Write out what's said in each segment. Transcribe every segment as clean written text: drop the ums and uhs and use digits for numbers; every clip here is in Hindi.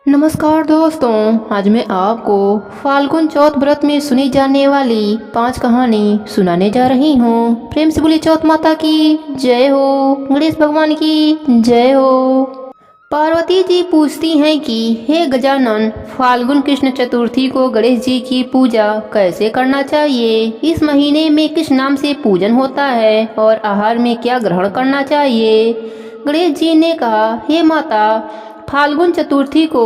नमस्कार दोस्तों, आज मैं आपको फाल्गुन चौथ व्रत में सुनी जाने वाली 5 कहानी सुनाने जा रही हूँ। प्रेम से बोली चौथ माता की जय हो, गणेश भगवान की जय हो। पार्वती जी पूछती हैं कि हे गजानन, फाल्गुन कृष्ण चतुर्थी को गणेश जी की पूजा कैसे करना चाहिए? इस महीने में किस नाम से पूजन होता है और आहार में क्या ग्रहण करना चाहिए? गणेश जी ने कहा, हे माता, फाल्गुन चतुर्थी को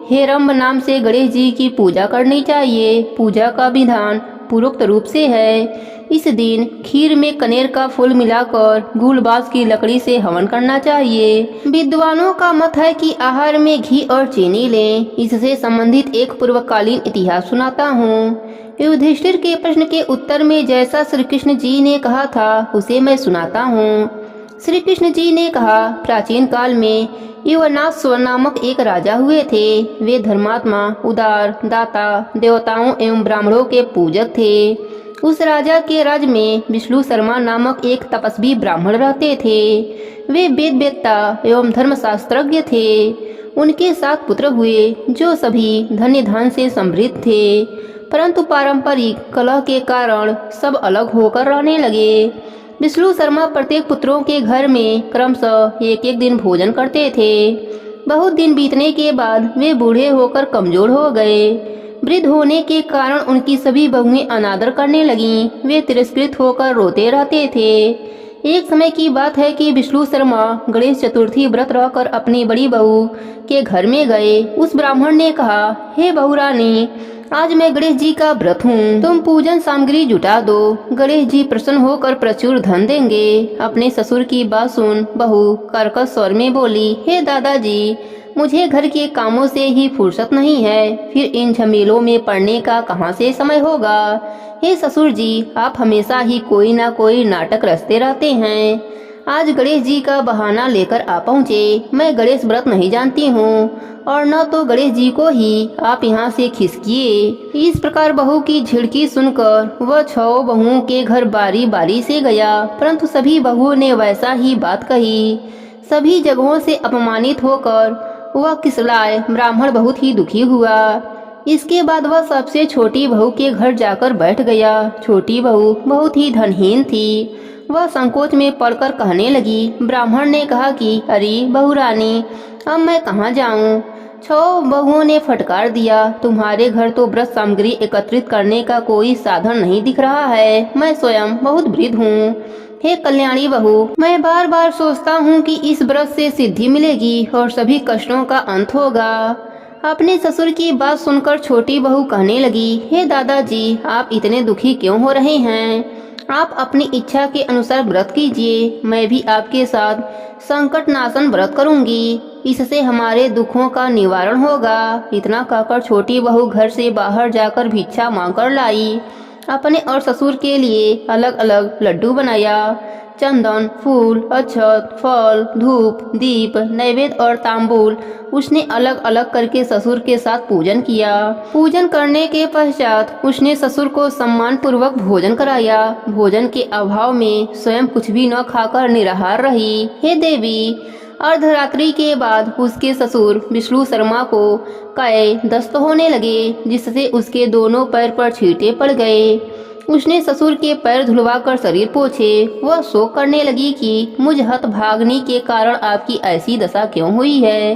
हेरम्ब नाम से गणेश जी की पूजा करनी चाहिए। पूजा का विधान पूर्वोक्त रूप से है। इस दिन खीर में कनेर का फूल मिलाकर गूलबास की लकड़ी से हवन करना चाहिए। विद्वानों का मत है कि आहार में घी और चीनी लें। इससे संबंधित एक पूर्वकालीन इतिहास सुनाता हूँ। युधिष्ठिर के प्रश्न के उत्तर में जैसा श्री कृष्ण जी ने कहा था उसे मैं सुनाता हूँ। श्री कृष्ण जी ने कहा, प्राचीन काल में युवनाश्व नामक एक राजा हुए थे। वे धर्मात्मा, उदार, दाता, देवताओं एवं ब्राह्मणों के पूजक थे। उस राजा के राज्य में विष्णु शर्मा नामक एक तपस्वी ब्राह्मण रहते थे। वे वेदवेत्ता एवं धर्मशास्त्रज्ञ थे। उनके 7 पुत्र हुए जो सभी धन्य धन से समृद्ध थे, परंतु पारंपरिक कलह के कारण सब अलग होकर रहने लगे। विष्णु शर्मा प्रत्येक पुत्रों के घर में क्रमशः एक एक दिन भोजन करते थे। बहुत दिन बीतने के बाद वे बूढ़े होकर कमजोर हो गए। वृद्ध होने के कारण उनकी सभी बहुएं अनादर करने लगीं। वे तिरस्कृत होकर रोते रहते थे। एक समय की बात है कि विष्णु शर्मा गणेश चतुर्थी व्रत रहकर अपनी बड़ी बहू के घर में गए। उस ब्राह्मण ने कहा, हे बहू रानी, आज मैं गणेश जी का व्रत हूँ, तुम पूजन सामग्री जुटा दो। गणेश जी प्रसन्न होकर प्रचुर धन देंगे। अपने ससुर की बात सुन बहू कर्कश स्वर में बोली, हे दादाजी, मुझे घर के कामों से ही फुर्सत नहीं है, फिर इन झमेलों में पड़ने का कहाँ से समय होगा। हे ससुर जी, आप हमेशा ही कोई ना कोई नाटक रचते रहते हैं। आज गणेश जी का बहाना लेकर आ पहुँचे। मैं गणेश व्रत नहीं जानती हूँ और न तो गणेश जी को ही आप यहाँ से खिसकिए। इस प्रकार बहू की झिड़की सुनकर वह 6 बहुओं के घर बारी बारी से गया, परंतु सभी बहुओं ने वैसा ही बात कही। सभी जगहों से अपमानित होकर वह किसलाए ब्राह्मण बहुत ही दुखी हुआ। इसके बाद वह सबसे छोटी बहू के घर जाकर बैठ गया। छोटी बहू बहुत ही धनहीन थी। वह संकोच में पड़कर कहने लगी। ब्राह्मण ने कहा कि अरे बहू रानी, अब मैं कहाँ जाऊँ? 6 बहुओं ने फटकार दिया, तुम्हारे घर तो व्रत सामग्री एकत्रित करने का कोई साधन नहीं दिख रहा है। मैं स्वयं बहुत वृद्ध हूँ। हे कल्याणी बहू, मैं बार बार सोचता हूँ कि इस व्रत से सिद्धि मिलेगी और सभी कष्टों का अंत होगा। अपने ससुर की बात सुनकर छोटी बहू कहने लगी, हे दादाजी, आप इतने दुखी क्यों हो रहे हैं? आप अपनी इच्छा के अनुसार व्रत कीजिए। मैं भी आपके साथ संकट नाशन व्रत करूंगी। इससे हमारे दुखों का निवारण होगा। इतना कहकर छोटी बहू घर से बाहर जाकर भिक्षा मांगकर लाई। अपने और ससुर के लिए अलग अलग लड्डू बनाया। चंदन, फूल, अक्षत, फल, धूप, दीप, नैवेद्य और तांबूल उसने अलग अलग करके ससुर के साथ पूजन किया। पूजन करने के पश्चात उसने ससुर को सम्मान पूर्वक भोजन कराया। भोजन के अभाव में स्वयं कुछ भी न खाकर निराहार रही। हे देवी, अर्धरात्रि के बाद उसके ससुर विष्णु शर्मा को कई दस्त होने लगे, जिससे उसके दोनों पैर पर छींटे पड़ गए। उसने ससुर के पैर धुलवाकर शरीर पोछे। वह शोक करने लगी कि मुझ हतभाग्नि के कारण आपकी ऐसी दशा क्यों हुई है।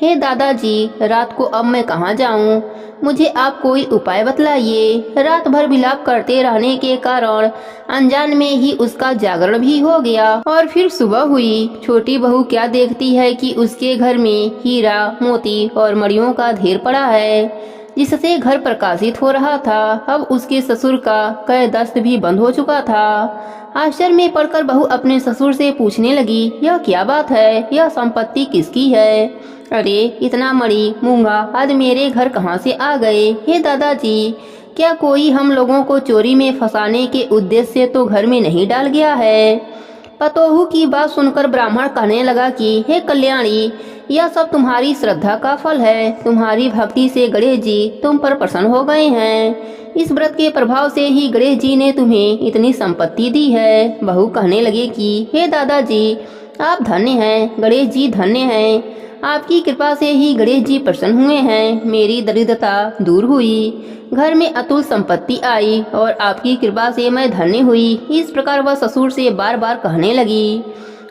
हे दादाजी, रात को अब मैं कहाँ जाऊँ? मुझे आप कोई उपाय बतलाइए। रात भर विलाप करते रहने के कारण अनजान में ही उसका जागरण भी हो गया और फिर सुबह हुई। छोटी बहू क्या देखती है कि उसके घर में हीरा, मोती और मणियों का ढेर पड़ा है, जिससे घर प्रकाशित हो रहा था। अब उसके ससुर का कई दस्त भी बंद हो चुका था। आश्चर्य में पड़कर बहू अपने ससुर से पूछने लगी, यह क्या बात है? यह संपत्ति किसकी है? अरे इतना मणि मूंगा आज मेरे घर कहाँ से आ गए? हे दादाजी, क्या कोई हम लोगों को चोरी में फंसाने के उद्देश्य से तो घर में नहीं डाल गया है? पतोहू की बात सुनकर ब्राह्मण कहने लगा कि हे कल्याणी, यह सब तुम्हारी श्रद्धा का फल है। तुम्हारी भक्ति से गणेश जी तुम पर प्रसन्न हो गए हैं। इस व्रत के प्रभाव से ही गणेश जी ने तुम्हें इतनी संपत्ति दी है। बहू कहने लगे कि हे दादाजी, आप धन्य हैं, गणेश जी धन्य हैं। आपकी कृपा से ही गणेश जी प्रसन्न हुए हैं। मेरी दरिद्रता दूर हुई, घर में अतुल संपत्ति आई और आपकी कृपा से मैं धन्य हुई। इस प्रकार वह ससुर से बार बार कहने लगी।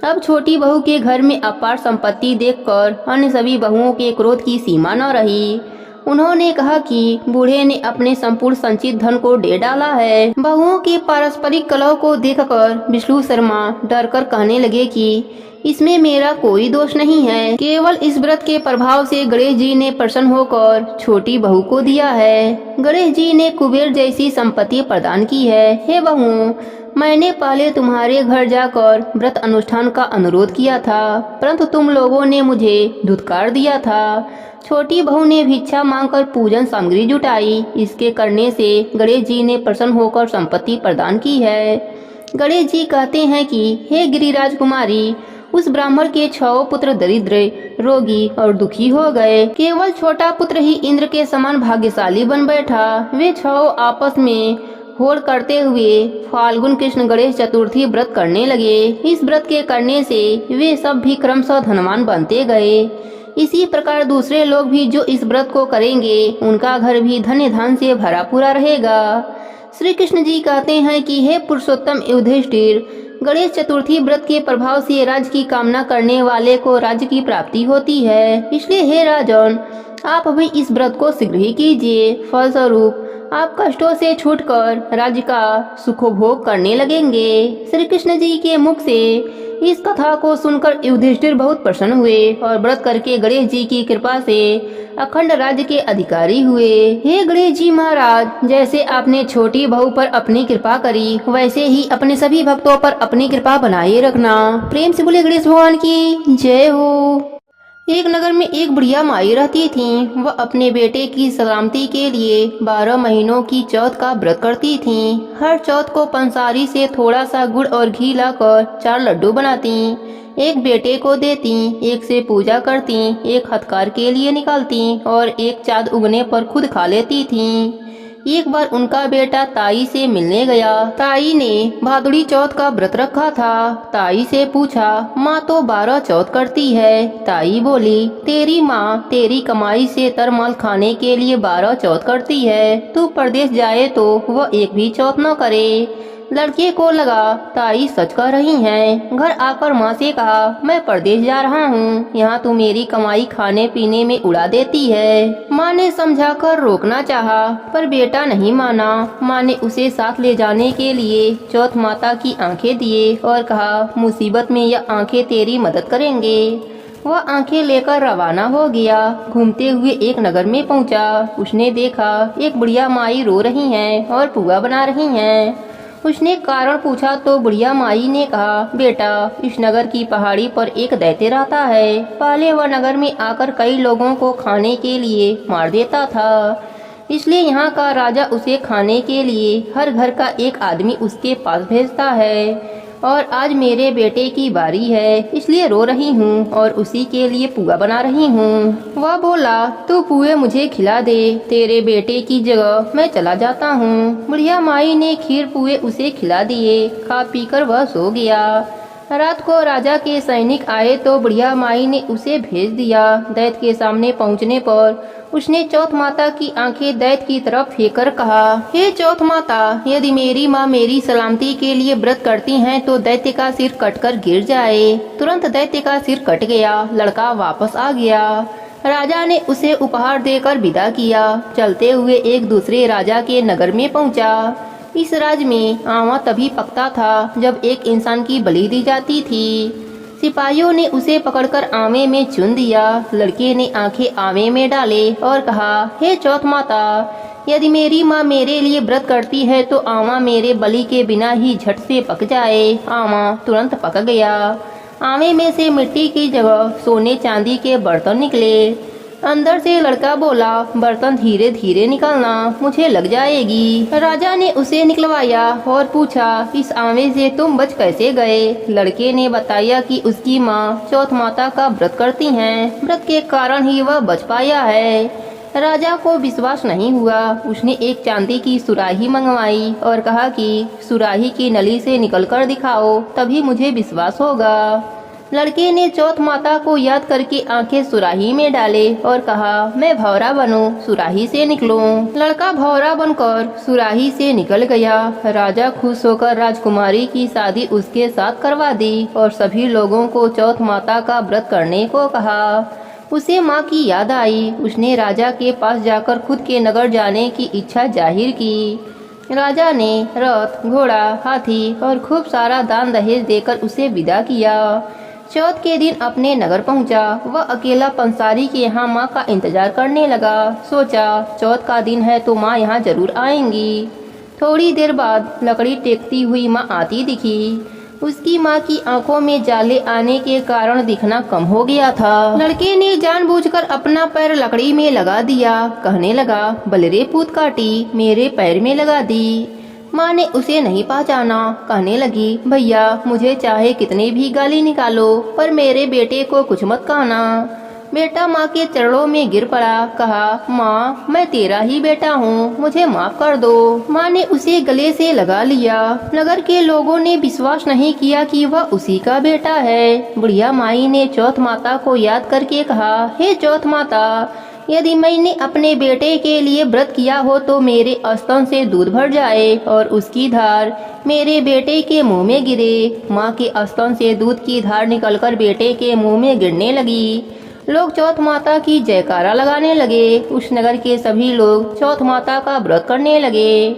अब छोटी बहू के घर में अपार संपत्ति देखकर अन्य सभी बहुओं के क्रोध की सीमा न रही। उन्होंने कहा कि बूढ़े ने अपने संपूर्ण संचित धन को दे डाला है। बहुओं के पारस्परिक कलह को देखकर विष्णु शर्मा डर कर कहने लगे कि इसमें मेरा कोई दोष नहीं है, केवल इस व्रत के प्रभाव से गणेश जी ने प्रसन्न होकर छोटी बहू को दिया है। गणेश जी ने कुबेर जैसी संपत्ति प्रदान की है। हे बहू, मैंने पहले तुम्हारे घर जाकर व्रत अनुष्ठान का अनुरोध किया था, परंतु तुम लोगों ने मुझे धुतकार दिया था। छोटी बहू ने भिक्षा मांगकर पूजन सामग्री जुटाई। इसके करने से गणेश जी ने प्रसन्न होकर संपत्ति प्रदान की है। गणेश जी कहते हैं कि हे गिरिराज कुमारी, उस ब्राह्मण के 6 पुत्र दरिद्र, रोगी और दुखी हो गए। केवल छोटा पुत्र ही इंद्र के समान भाग्यशाली बन बैठा। वे 6 आपस में होड़ करते हुए फाल्गुन कृष्ण गणेश चतुर्थी व्रत करने लगे। इस व्रत के करने से वे सब भी क्रमशः धनवान बनते गए। इसी प्रकार दूसरे लोग भी जो इस व्रत को करेंगे, उनका घर भी धन्य धन से भरा पूरा रहेगा। श्री कृष्ण जी कहते हैं कि हे पुरुषोत्तम युधिष्ठिर, गणेश चतुर्थी व्रत के प्रभाव से राज्य की कामना करने वाले को राज्य की प्राप्ति होती है। इसलिए हे राजन, आप अभी इस व्रत को शीघ्र ही कीजिए। फलस्वरूप आप कष्टों से छूटकर राज्य का सुखोभोग करने लगेंगे। श्री कृष्ण जी के मुख से इस कथा को सुनकर युधिष्ठिर बहुत प्रसन्न हुए और व्रत करके गणेश जी की कृपा से अखंड राज्य के अधिकारी हुए। हे गणेश जी महाराज, जैसे आपने छोटी बहू पर अपनी कृपा करी, वैसे ही अपने सभी भक्तों पर अपनी कृपा बनाए रखना। प्रेम से बोले गणेश भगवान की जय हो। एक नगर में एक बुढ़िया माई रहती थी। वह अपने बेटे की सलामती के लिए 12 महीनों की चौथ का व्रत करती थी। हर चौथ को पंसारी से थोड़ा सा गुड़ और घी लाकर 4 लड्डू बनाती, एक बेटे को देती, एक से पूजा करती, एक हथकार के लिए निकालती और एक चाँद उगने पर खुद खा लेती थी। एक बार उनका बेटा ताई से मिलने गया। ताई ने भादुड़ी चौथ का व्रत रखा था। ताई से पूछा, माँ तो 12 चौथ करती है। ताई बोली, तेरी माँ तेरी कमाई से तरमाल खाने के लिए 12 चौथ करती है। तू परदेश जाए तो वह एक भी चौथ न करे। लड़के को लगा ताई सच कह रही हैं। घर आकर माँ से कहा, मैं परदेश जा रहा हूँ, यहाँ तू मेरी कमाई खाने पीने में उड़ा देती है। माँ ने समझाकर रोकना चाहा, पर बेटा नहीं माना। माँ ने उसे साथ ले जाने के लिए चौथ माता की आंखें दिए और कहा, मुसीबत में यह आंखें तेरी मदद करेंगे। वह आंखें लेकर रवाना हो गया। घूमते हुए एक नगर में पहुँचा। उसने देखा एक बुढ़िया माई रो रही हैं और पुआ बना रही हैं। उसने कारण पूछा तो बुढ़िया माई ने कहा, बेटा, इस नगर की पहाड़ी पर एक दैत्य रहता है। पहले वह नगर में आकर कई लोगों को खाने के लिए मार देता था। इसलिए यहाँ का राजा उसे खाने के लिए हर घर का एक आदमी उसके पास भेजता है। और आज मेरे बेटे की बारी है, इसलिए रो रही हूँ और उसी के लिए पुआ बना रही हूँ। वह बोला, तू पुए मुझे खिला दे, तेरे बेटे की जगह मैं चला जाता हूँ। बुढ़िया माई ने खीर पुए उसे खिला दिए। खा पीकर वह सो गया। रात को राजा के सैनिक आए तो बुढ़िया माई ने उसे भेज दिया। दैत्य के सामने पहुँचने पर उसने चौथ माता की आंखें दैत्य की तरफ फेंक कर कहा, हे चौथ माता, यदि मेरी माँ मेरी सलामती के लिए व्रत करती हैं तो दैत्य का सिर कटकर गिर जाए। तुरंत दैत्य का सिर कट गया। लड़का वापस आ गया। राजा ने उसे उपहार देकर विदा किया। चलते हुए एक दूसरे राजा के नगर में पहुँचा। इस राज्य में आंवला तभी पकता था जब एक इंसान की बलि दी जाती थी। सिपाहियों ने उसे पकड़कर आंवे में चुन दिया। लड़के ने आंखें आंवे में डाले और कहा, हे चौथ माता, यदि मेरी माँ मेरे लिए व्रत करती है तो आंवा मेरे बलि के बिना ही झट से पक जाए। आंवा तुरंत पक गया। आंवे में से मिट्टी की जगह सोने चांदी के बर्तन निकले। अंदर से लड़का बोला, बर्तन धीरे धीरे निकालना, मुझे लग जाएगी। राजा ने उसे निकलवाया और पूछा, इस आंवे से तुम बच कैसे गए? लड़के ने बताया कि उसकी माँ चौथ माता का व्रत करती हैं, व्रत के कारण ही वह बच पाया है। राजा को विश्वास नहीं हुआ। उसने एक चांदी की सुराही मंगवाई और कहा कि सुराही की नली से निकलकर दिखाओ, तभी मुझे विश्वास होगा। लड़के ने चौथ माता को याद करके आंखें सुराही में डाले और कहा, मैं भौरा बनूं, सुराही से निकलूं। लड़का भौरा बनकर सुराही से निकल गया। राजा खुश होकर राजकुमारी की शादी उसके साथ करवा दी और सभी लोगों को चौथ माता का व्रत करने को कहा। उसे माँ की याद आई। उसने राजा के पास जाकर खुद के नगर जाने की इच्छा जाहिर की। राजा ने रथ, घोड़ा, हाथी और खूब सारा दान दहेज देकर उसे विदा किया। चौथ के दिन अपने नगर पहुंचा। वह अकेला पंसारी के यहाँ माँ का इंतजार करने लगा। सोचा, चौथ का दिन है तो माँ यहाँ जरूर आएंगी। थोड़ी देर बाद लकड़ी टेकती हुई माँ आती दिखी। उसकी माँ की आंखों में जाले आने के कारण दिखना कम हो गया था। लड़के ने जानबूझकर अपना पैर लकड़ी में लगा दिया। कहने लगा, बलरे पूत काटी, मेरे पैर में लगा दी। माँ ने उसे नहीं पहचाना। कहने लगी, भैया मुझे चाहे कितने भी गाली निकालो पर मेरे बेटे को कुछ मत कहना। बेटा माँ के चरणों में गिर पड़ा। कहा, माँ मैं तेरा ही बेटा हूँ, मुझे माफ कर दो। माँ ने उसे गले से लगा लिया। नगर के लोगों ने विश्वास नहीं किया कि वह उसी का बेटा है। बुढ़िया माई ने चौथ माता को याद करके कहा, हे चौथ माता, यदि मैंने अपने बेटे के लिए व्रत किया हो तो मेरे स्तन से दूध भर जाए और उसकी धार मेरे बेटे के मुंह में गिरे। माँ के स्तन से दूध की धार निकलकर बेटे के मुंह में गिरने लगी। लोग चौथ माता की जयकारा लगाने लगे। उस नगर के सभी लोग चौथ माता का व्रत करने लगे।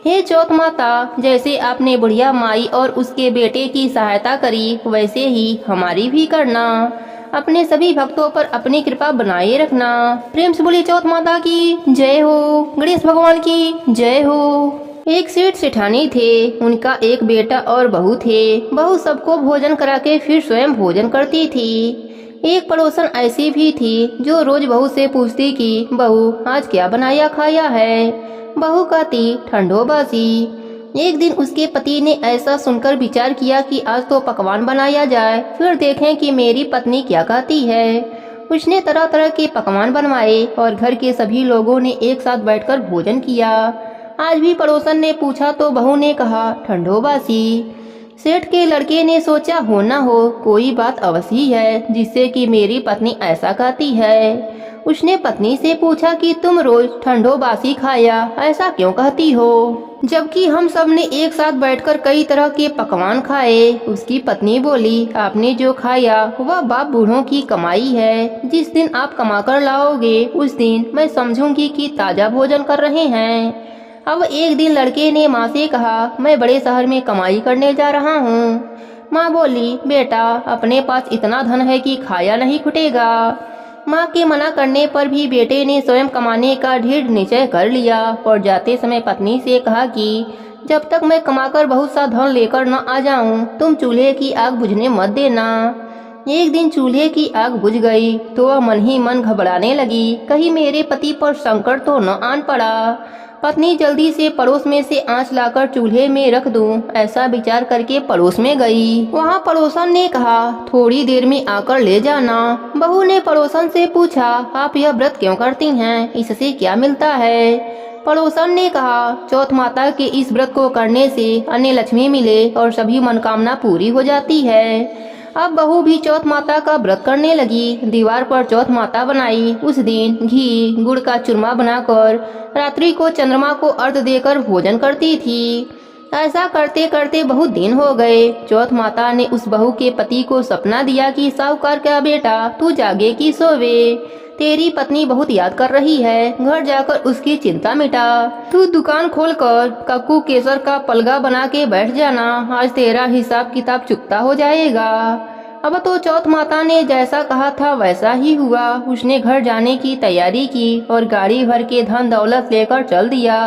हे चौथ माता, जैसे आपने बुढ़िया माई और उसके बेटे की सहायता करी वैसे ही हमारी भी करना। अपने सभी भक्तों पर अपनी कृपा बनाए रखना। प्रेम से बोली चौथ माता की जय हो। गणेश भगवान की जय हो। एक सेठ सेठानी थे। उनका एक बेटा और बहू थे। बहू सबको भोजन करा के फिर स्वयं भोजन करती थी। एक पड़ोसन ऐसी भी थी जो रोज बहू से पूछती कि बहू आज क्या बनाया खाया है। बहू कहती, ठंडो बासी। एक दिन उसके पति ने ऐसा सुनकर विचार किया कि आज तो पकवान बनाया जाए, फिर देखें कि मेरी पत्नी क्या कहती है। उसने तरह तरह के पकवान बनवाए और घर के सभी लोगों ने एक साथ बैठकर भोजन किया। आज भी पड़ोसन ने पूछा तो बहू ने कहा, ठंडो बासी। सेठ के लड़के ने सोचा, हो ना हो कोई बात अवश्य है जिससे कि मेरी पत्नी ऐसा कहती है। उसने पत्नी से पूछा कि तुम रोज ठंडो बासी खाया ऐसा क्यों कहती हो, जबकि हम सब ने एक साथ बैठकर कई तरह के पकवान खाए। उसकी पत्नी बोली, आपने जो खाया वह बाप बूढ़ों की कमाई है। जिस दिन आप कमा कर लाओगे उस दिन मैं समझूंगी कि ताजा भोजन कर रहे हैं। अब एक दिन लड़के ने माँ से कहा, मैं बड़े शहर में कमाई करने जा रहा हूँ। माँ बोली, बेटा अपने पास इतना धन है कि खाया नहीं छूटेगा। माँ के मना करने पर भी बेटे ने स्वयं कमाने का दृढ़ निश्चय कर लिया और जाते समय पत्नी से कहा कि जब तक मैं कमाकर बहुत सा धन लेकर न आ जाऊं तुम चूल्हे की आग बुझने मत देना। एक दिन चूल्हे की आग बुझ गई तो वह मन ही मन घबराने लगी, कहीं मेरे पति पर संकट तो न आन पड़ा। पत्नी जल्दी से पड़ोस में से आंच लाकर चूल्हे में रख दूं, ऐसा विचार करके पड़ोस में गई। वहां पड़ोसन ने कहा, थोड़ी देर में आकर ले जाना। बहू ने पड़ोसन से पूछा, आप यह व्रत क्यों करती हैं, इससे क्या मिलता है। पड़ोसन ने कहा, चौथ माता के इस व्रत को करने से अन्य लक्ष्मी मिले और सभी मनोकामना पूरी हो जाती है। अब बहू भी चौथ माता का व्रत करने लगी। दीवार पर चौथ माता बनाई। उस दिन घी गुड़ का चूरमा बनाकर रात्रि को चंद्रमा को अर्घ देकर भोजन करती थी। ऐसा करते करते बहुत दिन हो गए। चौथ माता ने उस बहू के पति को सपना दिया कि साहूकार का बेटा तू जागे कि सोवे, तेरी पत्नी बहुत याद कर रही है, घर जाकर उसकी चिंता मिटा। तू दुकान खोलकर कक्कू केसर का पलगा बना के बैठ जाना, आज तेरा हिसाब किताब चुकता हो जाएगा। अब तो चौथ माता ने जैसा कहा था वैसा ही हुआ। उसने घर जाने की तैयारी की और गाड़ी भर के धन दौलत लेकर चल दिया।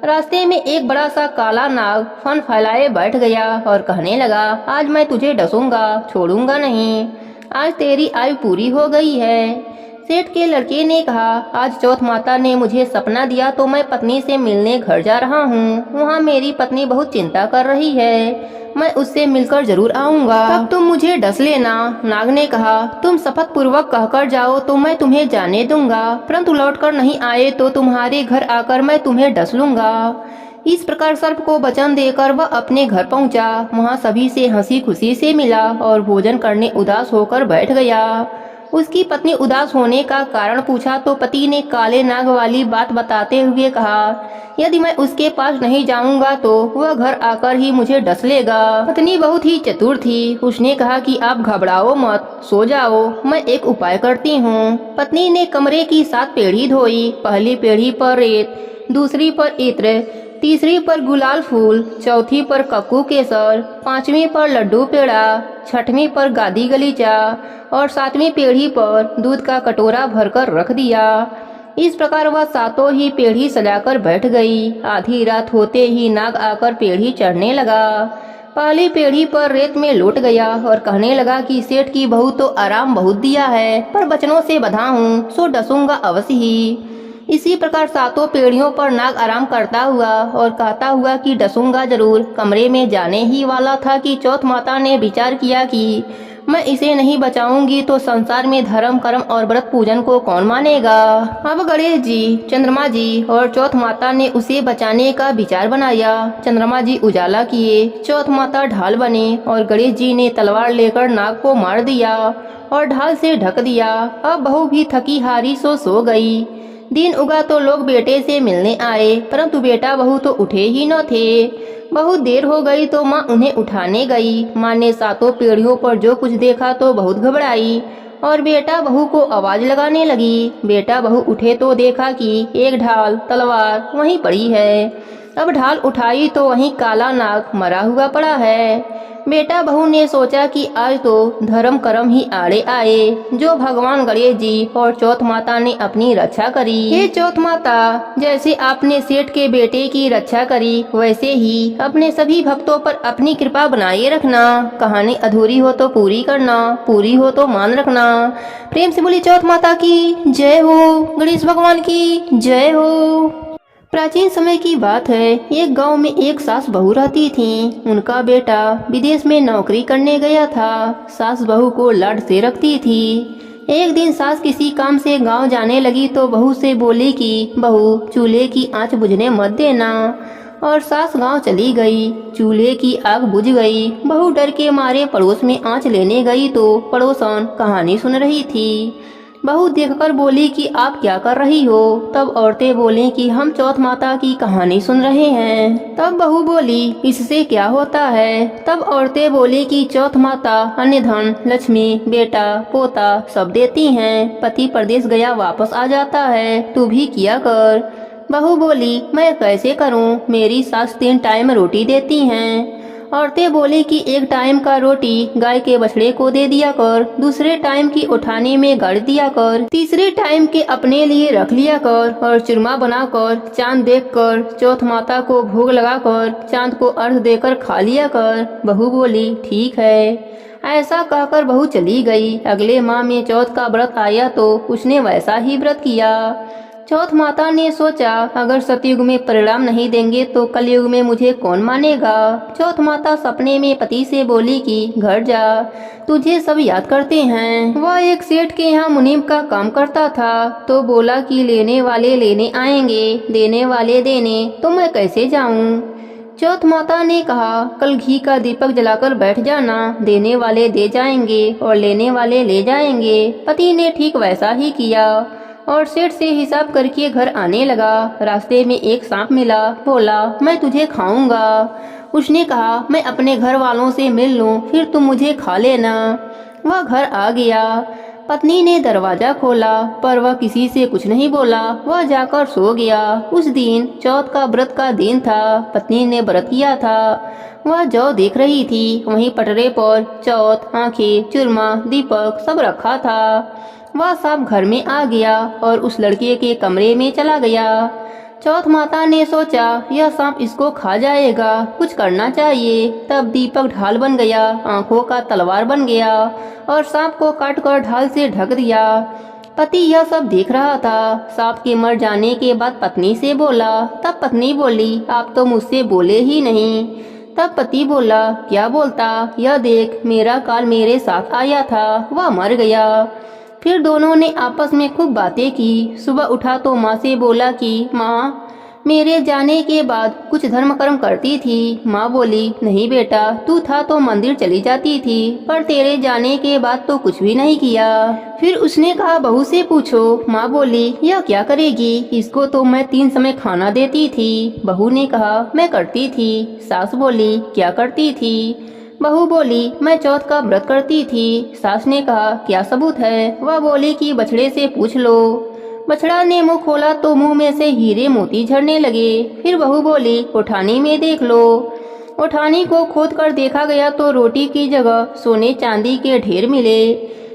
रास्ते में एक बड़ा सा काला नाग फन फैलाए बैठ गया और कहने लगा, आज मैं तुझे डसूंगा, छोड़ूंगा नहीं, आज तेरी आयु पूरी हो गई है। सेठ के लड़के ने कहा, आज चौथ माता ने मुझे सपना दिया तो मैं पत्नी से मिलने घर जा रहा हूँ। वहाँ मेरी पत्नी बहुत चिंता कर रही है, मैं उससे मिलकर जरूर आऊँगा, तब तुम मुझे डस लेना। नाग ने कहा, तुम शपथ पूर्वक कहकर जाओ तो मैं तुम्हें जाने दूंगा, परंतु लौटकर नहीं आए तो तुम्हारे घर आकर मैं तुम्हें डस लूंगा। इस प्रकार सर्प को वचन देकर वह अपने घर पहुंचा। वहां सभी से हंसी खुशी से मिला और भोजन करने उदास होकर बैठ गया। उसकी पत्नी उदास होने का कारण पूछा तो पति ने काले नाग वाली बात बताते हुए कहा, यदि मैं उसके पास नहीं जाऊंगा तो वह घर आकर ही मुझे डस लेगा। पत्नी बहुत ही चतुर थी। उसने कहा कि आप घबराओ मत, सो जाओ, मैं एक उपाय करती हूँ। पत्नी ने कमरे की 7 पेढ़ी धोई। पहली पेढ़ी पर रेत, दूसरी पर इत्र, तीसरी पर गुलाल फूल, चौथी पर कक्कू केसर, 5वीं पर लड्डू पेड़ा, 6वीं पर गादी गलीचा और 7वीं पेढ़ी पर दूध का कटोरा भरकर रख दिया। इस प्रकार वह 7 ही पेढ़ी सजाकर बैठ गई। आधी रात होते ही नाग आकर पेढ़ी चढ़ने लगा। पहली पेढ़ी पर रेत में लौट गया और कहने लगा कि सेठ की बहू तो आराम बहुत दिया है, पर बचनों से बंधा हूँ, सो डसूंगा अवश्य ही। इसी प्रकार 7 पेढ़ियों पर नाग आराम करता हुआ और कहता हुआ कि डसूंगा जरूर कमरे में जाने ही वाला था कि चौथ माता ने विचार किया कि मैं इसे नहीं बचाऊंगी तो संसार में धर्म कर्म और व्रत पूजन को कौन मानेगा। अब गणेश जी, चंद्रमा जी और चौथ माता ने उसे बचाने का विचार बनाया। चंद्रमा जी उजाला किए, चौथ माता ढाल बने और गणेश जी ने तलवार लेकर नाग को मार दिया और ढाल से ढक दिया। अब बहू भी थकी हारी सो गई। दिन उगा तो लोग बेटे से मिलने आए, परंतु बेटा बहू तो उठे ही न थे। बहुत देर हो गई तो माँ उन्हें उठाने गई। माँ ने 7 पेढ़ियों पर जो कुछ देखा तो बहुत घबराई और बेटा बहू को आवाज लगाने लगी। बेटा बहू उठे तो देखा कि एक ढाल तलवार वहीं पड़ी है। अब ढाल उठाई तो वहीं काला नाग मरा हुआ पड़ा है। बेटा बहू ने सोचा कि आज तो धर्म कर्म ही आड़े आए, जो भगवान गणेश जी और चौथ माता ने अपनी रक्षा करी। हे चौथ माता, जैसे आपने सेठ के बेटे की रक्षा करी वैसे ही अपने सभी भक्तों पर अपनी कृपा बनाए रखना। कहानी अधूरी हो तो पूरी करना, पूरी हो तो मान रखना। प्रेम से बोली चौथ माता की जय हो, गणेश भगवान की जय हो। प्राचीन समय की बात है। एक गांव में एक सास बहू रहती थी। उनका बेटा विदेश में नौकरी करने गया था। सास बहू को लाड से रखती थी। एक दिन सास किसी काम से गांव जाने लगी तो बहू से बोली कि बहू, चूल्हे की आंच बुझने मत देना। और सास गांव चली गई। चूल्हे की आग बुझ गई। बहू डर के मारे पड़ोस में आंच लेने गई तो पड़ोसन कहानी सुन रही थी। बहू देखकर बोली कि आप क्या कर रही हो। तब औरतें बोली कि हम चौथ माता की कहानी सुन रहे हैं। तब बहू बोली, इससे क्या होता है। तब औरतें बोली कि चौथ माता अन्य धन, लक्ष्मी, बेटा, पोता सब देती हैं। पति परदेश गया वापस आ जाता है, तू भी किया कर। बहू बोली, मैं कैसे करूं, मेरी सास 3 टाइम रोटी देती हैं। औरतें बोली कि एक टाइम का रोटी गाय के बछड़े को दे दिया कर, दूसरे टाइम की उठाने में गाड़ दिया कर, तीसरे टाइम के अपने लिए रख लिया कर और चूरमा बनाकर चांद देखकर चौथ माता को भोग लगाकर चांद को अर्घ देकर खा लिया कर। बहू बोली, ठीक है। ऐसा कहकर बहू चली गई। अगले माह में चौथ का व्रत आया तो उसने वैसा ही व्रत किया। चौथ माता ने सोचा, अगर सतयुग में परिणाम नहीं देंगे तो कलयुग में मुझे कौन मानेगा। चौथ माता सपने में पति से बोली कि घर जा, तुझे सब याद करते हैं। वह एक सेठ के यहाँ मुनीम का काम करता था तो बोला कि लेने वाले लेने आएंगे, देने वाले देने, तो मैं कैसे जाऊँ। चौथ माता ने कहा, कल घी का दीपक जलाकर बैठ जाना, देने वाले दे जाएंगे और लेने वाले ले जाएंगे। पति ने ठीक वैसा ही किया और सेठ से हिसाब करके घर आने लगा। रास्ते में एक सांप मिला। बोला, मैं तुझे खाऊंगा। उसने कहा, मैं अपने घर वालों से मिल लूं, फिर तुम मुझे खा लेना। वह घर आ गया। पत्नी ने दरवाजा खोला पर वह किसी से कुछ नहीं बोला। वह जाकर सो गया। उस दिन चौथ का व्रत का दिन था। पत्नी ने व्रत किया था। वह जौ देख रही थी। वहीं पटरे पर चौथ, आंखें, चूरमा, दीपक सब रखा था। वह सांप घर में आ गया और उस लड़के के कमरे में चला गया। चौथ माता ने सोचा, यह सांप इसको खा जाएगा, कुछ करना चाहिए। तब दीपक ढाल बन गया, आंखों का तलवार बन गया और सांप को काट कर ढाल से ढक दिया। पति यह सब देख रहा था। सांप के मर जाने के बाद पत्नी से बोला। तब पत्नी बोली, आप तो मुझसे बोले ही नहीं। तब पति बोला, क्या बोलता, यह देख, मेरा काल मेरे साथ आया था, वह मर गया। फिर दोनों ने आपस में खूब बातें की। सुबह उठा तो माँ से बोला कि माँ, मेरे जाने के बाद कुछ धर्म कर्म करती थी। माँ बोली, नहीं बेटा, तू था तो मंदिर चली जाती थी, पर तेरे जाने के बाद तो कुछ भी नहीं किया। फिर उसने कहा, बहू से पूछो। माँ बोली, यह क्या करेगी, इसको तो मैं 3 समय खाना देती थी। बहू ने कहा, मैं करती थी। सास बोली, क्या करती थी। बहू बोली, मैं चौथ का व्रत करती थी। सास ने कहा, क्या सबूत है। वह बोली कि बछड़े से पूछ लो। बछड़ा ने मुंह खोला तो मुंह में से हीरे मोती झड़ने लगे। फिर बहू बोली, उठानी में देख लो। उठानी को खोद कर देखा गया तो रोटी की जगह सोने चांदी के ढेर मिले।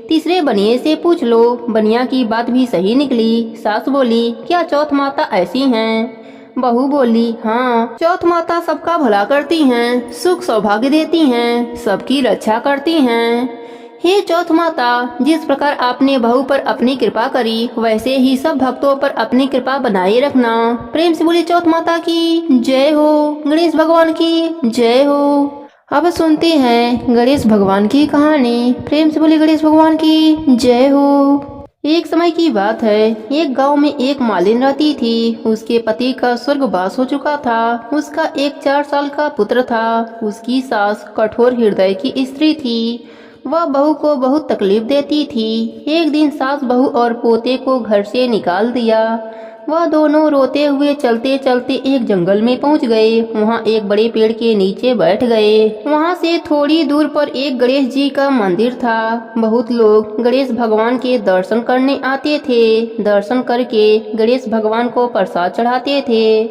तीसरे बनिए से पूछ लो। बनिया की बात भी सही निकली। सास बोली, क्या चौथ माता ऐसी हैं। बहू बोली, हाँ, चौथ माता सबका भला करती हैं, सुख सौभाग्य देती हैं, सबकी रक्षा करती हैं। हे चौथ माता, जिस प्रकार आपने बहू पर अपनी कृपा करी, वैसे ही सब भक्तों पर अपनी कृपा बनाए रखना। प्रेम से बोली चौथ माता की जय हो, गणेश भगवान की जय हो। अब सुनते हैं गणेश भगवान की कहानी। प्रेम से बोली गणेश भगवान की जय हो। एक समय की बात है, एक गांव में एक मालिन रहती थी। उसके पति का स्वर्गवास हो चुका था। उसका एक 4 साल का पुत्र था। उसकी सास कठोर हृदय की स्त्री थी। वह बहू को बहुत तकलीफ देती थी। एक दिन सास बहू और पोते को घर से निकाल दिया। वह दोनों रोते हुए चलते चलते एक जंगल में पहुंच गए। वहां एक बड़े पेड़ के नीचे बैठ गए। वहां से थोड़ी दूर पर एक गणेश जी का मंदिर था। बहुत लोग गणेश भगवान के दर्शन करने आते थे। दर्शन करके गणेश भगवान को प्रसाद चढ़ाते थे।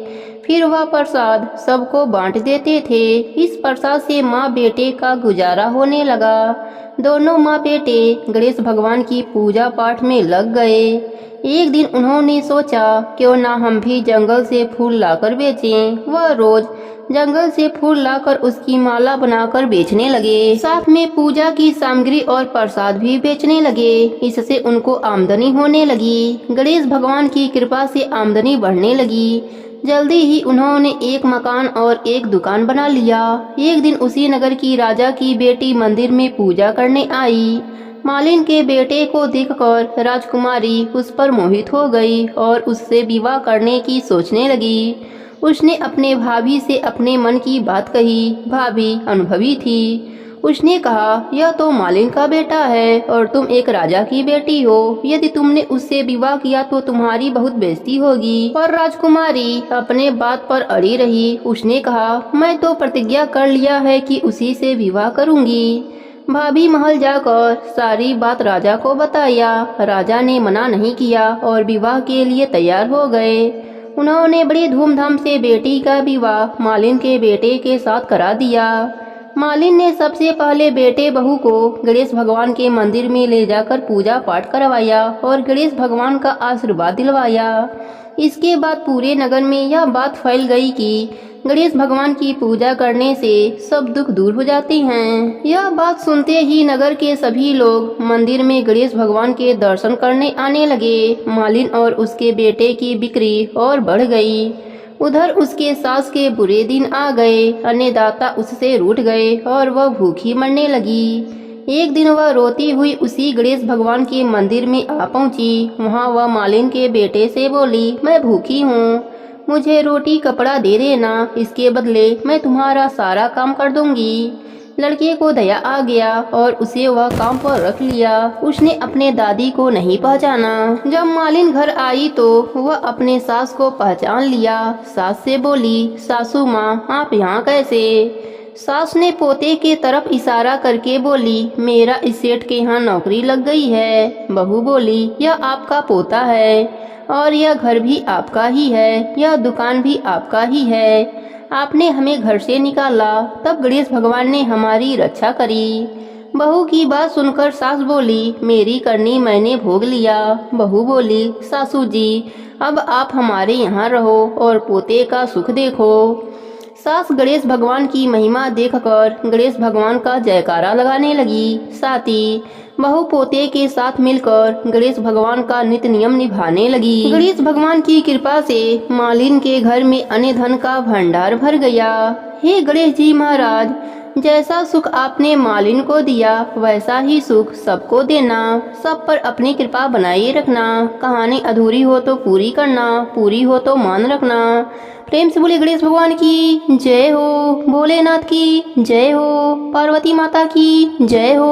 फिर वह प्रसाद सबको बांट देते थे। इस प्रसाद से माँ बेटे का गुजारा होने लगा। दोनों माँ बेटे गणेश भगवान की पूजा पाठ में लग गए। एक दिन उन्होंने सोचा, क्यों ना हम भी जंगल से फूल लाकर बेचें। वह रोज जंगल से फूल लाकर उसकी माला बनाकर बेचने लगे। साथ में पूजा की सामग्री और प्रसाद भी बेचने लगे। इससे उनको आमदनी होने लगी। गणेश भगवान की कृपा से आमदनी बढ़ने लगी। जल्दी ही उन्होंने एक मकान और एक दुकान बना लिया। एक दिन उसी नगर की राजा की बेटी मंदिर में पूजा करने आई। मालिन के बेटे को देखकर राजकुमारी उस पर मोहित हो गई और उससे विवाह करने की सोचने लगी। उसने अपने भाभी से अपने मन की बात कही। भाभी अनुभवी थी। उसने कहा, यह तो मालिन का बेटा है और तुम एक राजा की बेटी हो। यदि तुमने उससे विवाह किया तो तुम्हारी बहुत बेइज्जती होगी। पर राजकुमारी अपने बात पर अड़ी रही। उसने कहा, मैं तो प्रतिज्ञा कर लिया है कि उसी से विवाह करूंगी। भाभी महल जाकर सारी बात राजा को बताया। राजा ने मना नहीं किया और विवाह के लिए तैयार हो गए। उन्होंने बड़ी धूमधाम से बेटी का विवाह मालिन के बेटे के साथ करा दिया। मालिन ने सबसे पहले बेटे बहू को गणेश भगवान के मंदिर में ले जाकर पूजा पाठ करवाया और गणेश भगवान का आशीर्वाद दिलवाया। इसके बाद पूरे नगर में यह बात फैल गई कि गणेश भगवान की पूजा करने से सब दुख दूर हो जाते हैं। यह बात सुनते ही नगर के सभी लोग मंदिर में गणेश भगवान के दर्शन करने आने लगे। मालिन और उसके बेटे की बिक्री और बढ़ गई। उधर उसके सास के बुरे दिन आ गए। अन्नदाता उससे रूठ गए और वह भूखी मरने लगी। एक दिन वह रोती हुई उसी गणेश भगवान के मंदिर में आ पहुंची। वहां वह मालिन के बेटे से बोली, मैं भूखी हूँ, मुझे रोटी कपड़ा दे देना, इसके बदले मैं तुम्हारा सारा काम कर दूंगी। लड़के को दया आ गया और उसे वह काम पर रख लिया। उसने अपने दादी को नहीं पहचाना। जब मालिन घर आई तो वह अपने सास को पहचान लिया। सास से बोली, सासू माँ, आप यहाँ कैसे। सास ने पोते के तरफ इशारा करके बोली, मेरा इस सेठ के यहाँ नौकरी लग गई है। बहू बोली, यह आपका पोता है और यह घर भी आपका ही है, यह दुकान भी आपका ही है। आपने हमें घर से निकाला, तब गणेश भगवान ने हमारी रक्षा करी। बहू की बात सुनकर सास बोली, मेरी करनी मैंने भोग लिया। बहू बोली, सासू जी, अब आप हमारे यहाँ रहो और पोते का सुख देखो। सास गणेश भगवान की महिमा देखकर गणेश भगवान का जयकारा लगाने लगी। साथ ही बहू पोते के साथ मिलकर गणेश भगवान का नित्य नियम निभाने लगी। गणेश भगवान की कृपा से मालिन के घर में अन्न धन का भंडार भर गया। हे गणेश जी महाराज, जैसा सुख आपने मालिन को दिया वैसा ही सुख सबको देना, सब पर अपनी कृपा बनाए रखना। कहानी अधूरी हो तो पूरी करना, पूरी हो तो मान रखना। प्रेम से बोले गणेश भगवान की जय हो, भोलेनाथ की जय हो, पार्वती माता की जय हो।